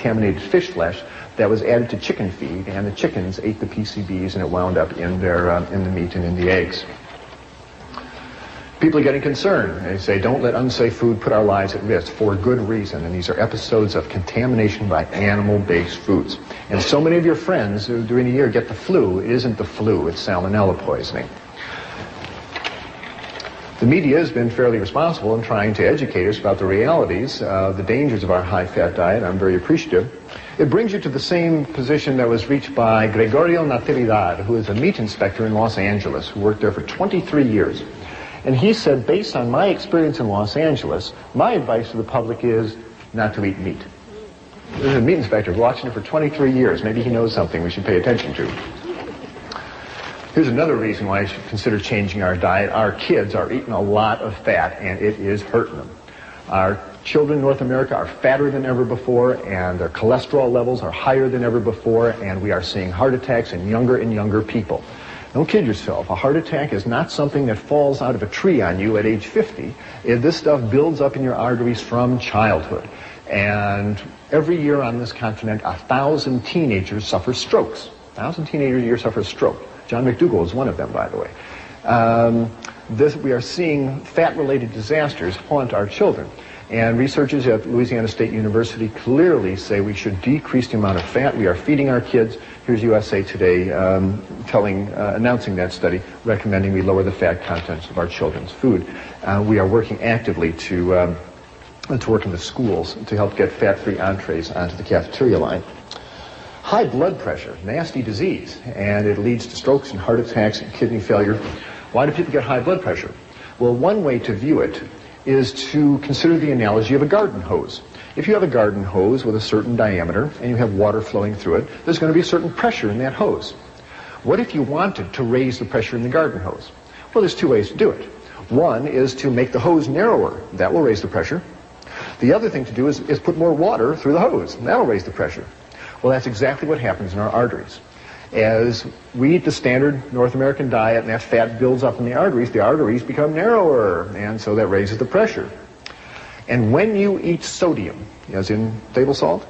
contaminated fish flesh that was added to chicken feed, and the chickens ate the PCBs, and it wound up in the meat and in the eggs. People are getting concerned. They say, don't let unsafe food put our lives at risk, for good reason. And these are episodes of contamination by animal-based foods. And so many of your friends who during the year get the flu, it isn't the flu, it's salmonella poisoning. The media has been fairly responsible in trying to educate us about the realities, the dangers of our high-fat diet. I'm very appreciative. It brings you to the same position that was reached by Gregorio Natividad, who is a meat inspector in Los Angeles, who worked there for 23 years. And he said, based on my experience in Los Angeles, my advice to the public is not to eat meat. This is a meat inspector watching it for 23 years. Maybe he knows something we should pay attention to. Here's another reason why I should consider changing our diet. Our kids are eating a lot of fat, and it is hurting them. Our children in North America are fatter than ever before, and their cholesterol levels are higher than ever before, and we are seeing heart attacks in younger and younger people. Don't kid yourself. A heart attack is not something that falls out of a tree on you at age 50. This stuff builds up in your arteries from childhood. And every year on this continent, 1,000 teenagers suffer strokes. 1,000 teenagers a year suffer a stroke. John McDougall is one of them, by the way. We are seeing fat-related disasters haunt our children. And researchers at Louisiana State University clearly say we should decrease the amount of fat we are feeding our kids. Here's USA Today announcing that study, recommending we lower the fat contents of our children's food. We are working actively to work in the schools to help get fat-free entrees onto the cafeteria line. High blood pressure, nasty disease, and it leads to strokes and heart attacks and kidney failure. Why do people get high blood pressure? Well, one way to view it is to consider the analogy of a garden hose. If you have a garden hose with a certain diameter and you have water flowing through it, there's going to be a certain pressure in that hose. What if you wanted to raise the pressure in the garden hose? Well, there's two ways to do it. One is to make the hose narrower. That will raise the pressure. The other thing to do is put more water through the hose. And that will raise the pressure. Well, that's exactly what happens in our arteries. As we eat the standard North American diet and that fat builds up in the arteries become narrower, and so that raises the pressure. And when you eat sodium, as in table salt,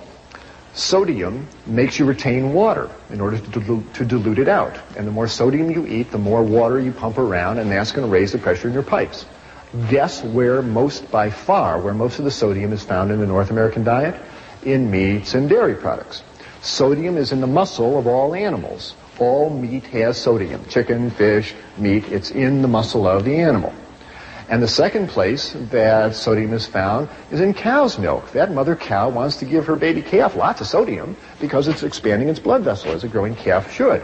sodium makes you retain water in order to dilute it out. And the more sodium you eat, the more water you pump around, and that's going to raise the pressure in your pipes. Guess where by far most of the sodium is found in the North American diet? In meats and dairy products. Sodium is in the muscle of all animals. All meat has sodium. Chicken, fish, meat, it's in the muscle of the animal. And the second place that sodium is found is in cow's milk. That mother cow wants to give her baby calf lots of sodium because it's expanding its blood vessel, as a growing calf should.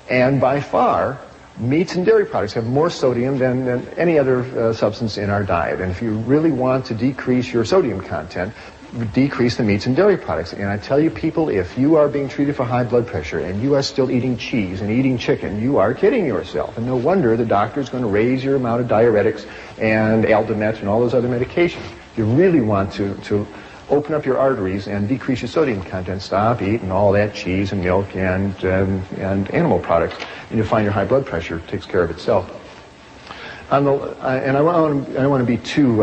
And by far, meats and dairy products have more sodium than any other substance in our diet. And if you really want to decrease your sodium content, decrease the meats and dairy products. And I tell you, people, if you are being treated for high blood pressure and you are still eating cheese and eating chicken, you are kidding yourself. And no wonder the doctor is going to raise your amount of diuretics and Aldomet and all those other medications. If you really want to open up your arteries and decrease your sodium content, stop eating all that cheese and milk and animal products, and you'll find your high blood pressure takes care of itself. And I don't want to be too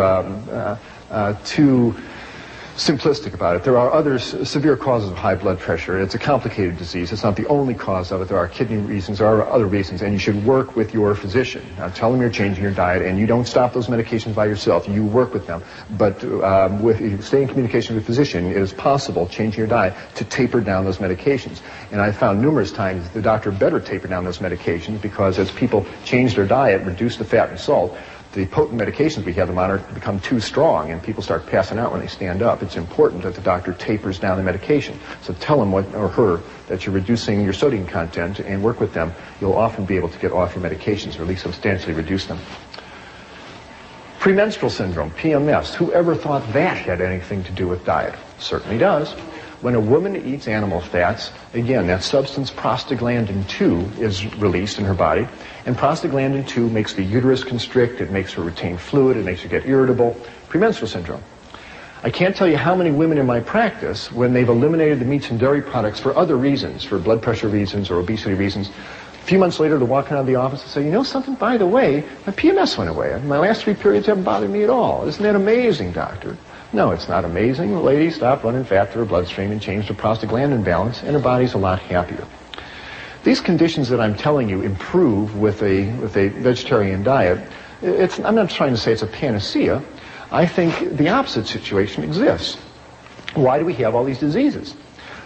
simplistic about it. There are other severe causes of high blood pressure. It's a complicated disease. It's not the only cause of it. There are kidney reasons. There are other reasons, and you should work with your physician. Now, tell them you're changing your diet, and you don't stop those medications by yourself. You work with them. But if you stay in communication with a physician, it is possible, changing your diet, to taper down those medications. And I've found numerous times the doctor better taper down those medications because as people change their diet, reduce the fat and salt, the potent medications we have them on become too strong, and people start passing out when they stand up. It's important that the doctor tapers down the medication. So tell him or her that you're reducing your sodium content and work with them. You'll often be able to get off your medications or at least substantially reduce them. Premenstrual syndrome, PMS. Whoever thought that had anything to do with diet? Certainly does. When a woman eats animal fats, again, that substance prostaglandin 2 is released in her body, and prostaglandin 2 makes the uterus constrict, it makes her retain fluid, it makes her get irritable. Premenstrual syndrome. I can't tell you how many women in my practice, when they've eliminated the meats and dairy products for other reasons, for blood pressure reasons or obesity reasons, a few months later they're walking out of the office and say, you know something, by the way, my PMS went away. My last 3 periods haven't bothered me at all. Isn't that amazing, doctor? No, it's not amazing. The lady stopped running fat through her bloodstream and changed her prostaglandin balance, and her body's a lot happier. These conditions that I'm telling you improve with a vegetarian diet. I'm not trying to say it's a panacea. I think the opposite situation exists. Why do we have all these diseases?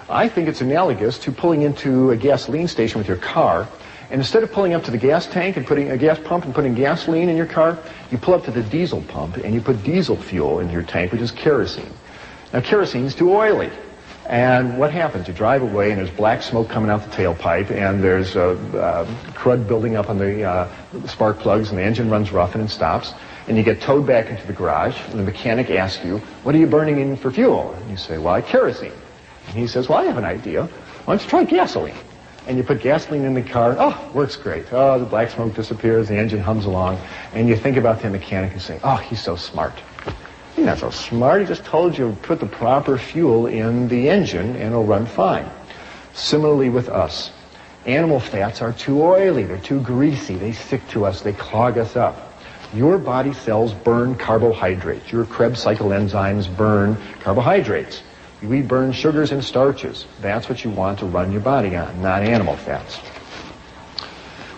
I think it's analogous to pulling into a gasoline station with your car, and instead of pulling up to the gas tank and putting a gas pump and putting gasoline in your car, you pull up to the diesel pump and you put diesel fuel in your tank, which is kerosene. Now, kerosine's too oily. And what happens? You drive away and there's black smoke coming out the tailpipe, and there's crud building up on the spark plugs, and the engine runs rough and it stops. And you get towed back into the garage, and the mechanic asks you, what are you burning in for fuel? And you say, well, kerosene. And he says, well, I have an idea. Why don't you try gasoline? And you put gasoline in the car, oh, works great. Oh, the black smoke disappears, the engine hums along, and you think about the mechanic and say, oh, he's so smart. He's not so smart. He just told you to put the proper fuel in the engine and it'll run fine. Similarly with us. Animal fats are too oily. They're too greasy. They stick to us. They clog us up. Your body cells burn carbohydrates. Your Krebs cycle enzymes burn carbohydrates. We burn sugars and starches. That's what you want to run your body on, not animal fats.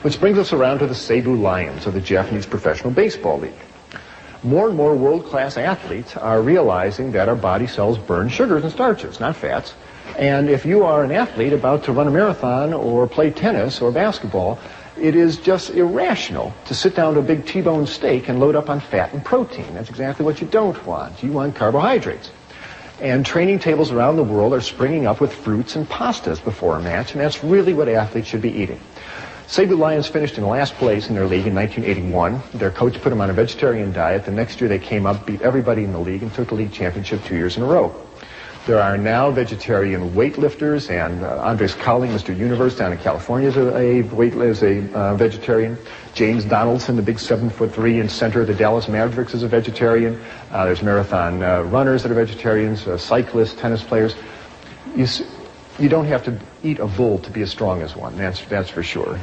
Which brings us around to the Seibu Lions of the Japanese Professional Baseball League. More and more world-class athletes are realizing that our body cells burn sugars and starches, not fats. And if you are an athlete about to run a marathon or play tennis or basketball, it is just irrational to sit down to a big T-bone steak and load up on fat and protein. That's exactly what you don't want. You want carbohydrates. And training tables around the world are springing up with fruits and pastas before a match, and that's really what athletes should be eating. Seibu Lions finished in last place in their league in 1981. Their coach put them on a vegetarian diet. The next year they came up, beat everybody in the league, and took the league championship 2 years in a row. There are now vegetarian weightlifters, and Andres Cowling, Mr. Universe, down in California is a vegetarian. James Donaldson, the big 7'3" and center of the Dallas Mavericks, is a vegetarian. There's marathon runners that are vegetarians, cyclists, tennis players. You don't have to eat a bull to be as strong as one, that's for sure.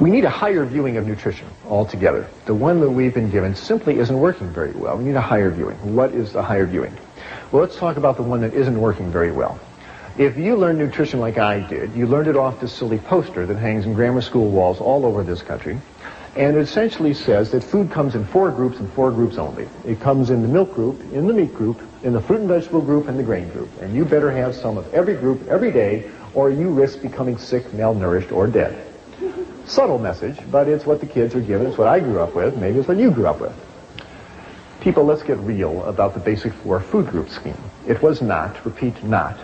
We need a higher viewing of nutrition altogether. The one that we've been given simply isn't working very well. We need a higher viewing. What is the higher viewing? Well, let's talk about the one that isn't working very well. If you learn nutrition like I did, you learned it off this silly poster that hangs in grammar school walls all over this country. And it essentially says that food comes in 4 groups and 4 groups only. It comes in the milk group, in the meat group, in the fruit and vegetable group, and the grain group. And you better have some of every group every day, or you risk becoming sick, malnourished, or dead. Subtle message, but it's what the kids are given. It's what I grew up with. Maybe it's what you grew up with. People, let's get real about the basic 4 food group scheme. It was not, repeat, not,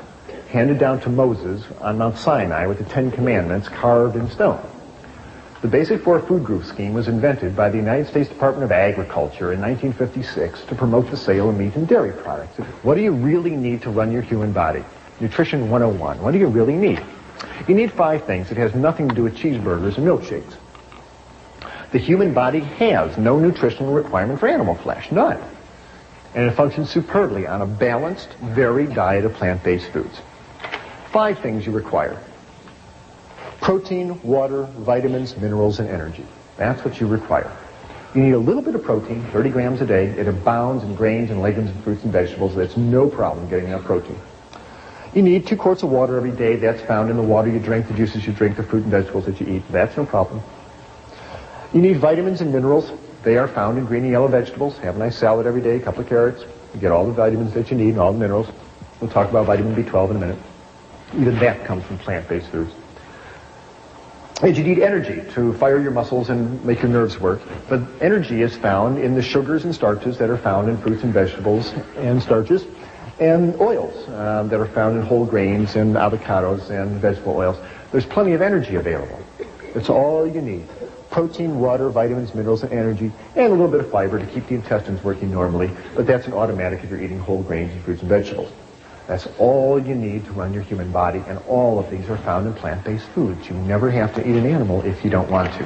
handed down to Moses on Mount Sinai with the 10 Commandments carved in stone. The basic 4 food group scheme was invented by the United States Department of Agriculture in 1956 to promote the sale of meat and dairy products. What do you really need to run your human body? Nutrition 101. What do you really need? You need 5 things. It has nothing to do with cheeseburgers and milkshakes. The human body has no nutritional requirement for animal flesh, none. And it functions superbly on a balanced, varied diet of plant-based foods. 5 things you require. Protein, water, vitamins, minerals, and energy. That's what you require. You need a little bit of protein, 30 grams a day. It abounds in grains and legumes and fruits and vegetables. That's no problem getting enough protein. You need 2 quarts of water every day. That's found in the water you drink, the juices you drink, the fruit and vegetables that you eat. That's no problem. You need vitamins and minerals. They are found in green and yellow vegetables. Have a nice salad every day, a couple of carrots. You get all the vitamins that you need and all the minerals. We'll talk about vitamin B12 in a minute. Even that comes from plant-based foods. And you need energy to fire your muscles and make your nerves work. But energy is found in the sugars and starches that are found in fruits and vegetables and starches, and oils that are found in whole grains and avocados and vegetable oils. There's plenty of energy available. That's all you need. Protein, water, vitamins, minerals, and energy, and a little bit of fiber to keep the intestines working normally, but that's an automatic if you're eating whole grains and fruits and vegetables. That's all you need to run your human body, and all of these are found in plant-based foods. You never have to eat an animal if you don't want to.